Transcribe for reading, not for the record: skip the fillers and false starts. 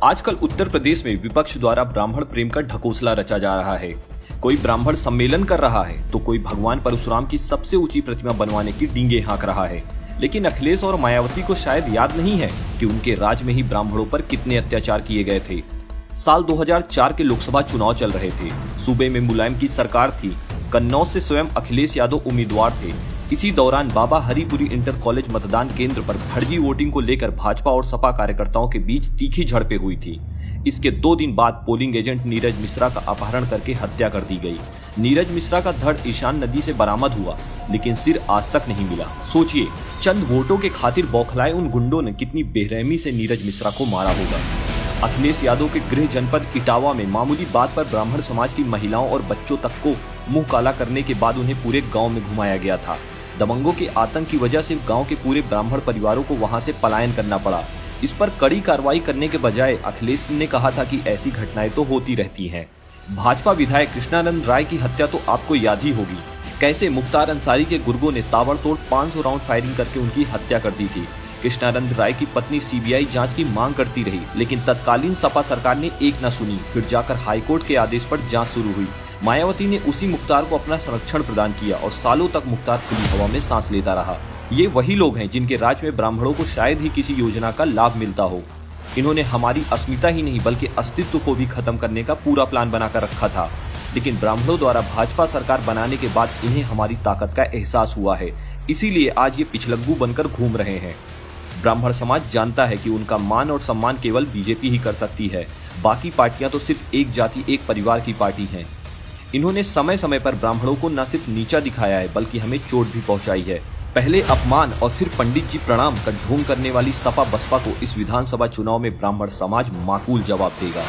आजकल उत्तर प्रदेश में विपक्ष द्वारा ब्राह्मण प्रेम का ढकोसला रचा जा रहा है। कोई ब्राह्मण सम्मेलन कर रहा है तो कोई भगवान परशुराम की सबसे ऊंची प्रतिमा बनवाने की डींगे हाँक रहा है। लेकिन अखिलेश और मायावती को शायद याद नहीं है कि उनके राज में ही ब्राह्मणों पर कितने अत्याचार किए गए थे। साल 2004 के लोकसभा चुनाव चल रहे थे। सूबे में मुलायम की सरकार थी। कन्नौज से स्वयं अखिलेश यादव उम्मीदवार थे। इसी दौरान बाबा हरिपुरी इंटर कॉलेज मतदान केंद्र पर फर्जी वोटिंग को लेकर भाजपा और सपा कार्यकर्ताओं के बीच तीखी झड़पें हुई थी। इसके 2 दिन बाद पोलिंग एजेंट नीरज मिश्रा का अपहरण करके हत्या कर दी गई। नीरज मिश्रा का धड़ ईशान नदी से बरामद हुआ, लेकिन सिर आज तक नहीं मिला। सोचिए, चंद वोटों के खातिर बौखलाए उन गुंडों ने कितनी बेरहमी से नीरज मिश्रा को मारा होगा। अखिलेश यादव के गृह जनपद इटावा में मामूली बात पर ब्राह्मण समाज की महिलाओं और बच्चों तक को मुंह काला करने के बाद उन्हें पूरे गांव में घुमाया गया था। दबंगों के आतंक की वजह से गांव के पूरे ब्राह्मण परिवारों को वहां से पलायन करना पड़ा। इस पर कड़ी कार्रवाई करने के बजाय अखिलेश ने कहा था कि ऐसी घटनाएं तो होती रहती हैं। भाजपा विधायक कृष्णानंद राय की हत्या तो आपको याद ही होगी। कैसे मुख्तार अंसारी के गुर्गों ने ताबड़तोड़ 500 राउंड फायरिंग करके उनकी हत्या कर दी थी। कृष्णानंद राय की पत्नी सीबीआई जांच की मांग करती रही, लेकिन तत्कालीन सपा सरकार ने एक न सुनी। फिर जाकर हाईकोर्ट के आदेश पर जांच शुरू हुई। मायावती ने उसी मुख्तार को अपना संरक्षण प्रदान किया और सालों तक मुख्तार खुली हवा में सांस लेता रहा। ये वही लोग हैं जिनके राज में ब्राह्मणों को शायद ही किसी योजना का लाभ मिलता हो। इन्होंने हमारी अस्मिता ही नहीं बल्कि अस्तित्व को भी खत्म करने का पूरा प्लान बनाकर रखा था। लेकिन ब्राह्मणों द्वारा भाजपा सरकार बनाने के बाद इन्हें हमारी ताकत का एहसास हुआ है, इसीलिए आज ये पिछलग्गू बनकर घूम रहे हैं। ब्राह्मण समाज जानता है कि उनका मान और सम्मान केवल बीजेपी ही कर सकती है। बाकी पार्टियां तो सिर्फ एक जाति एक परिवार की पार्टी हैं। इन्होंने समय समय पर ब्राह्मणों को न सिर्फ नीचा दिखाया है बल्कि हमें चोट भी पहुंचाई है। पहले अपमान और फिर पंडित जी प्रणाम का ढोंग करने वाली सपा बसपा को इस विधानसभा चुनाव में ब्राह्मण समाज माकूल जवाब देगा।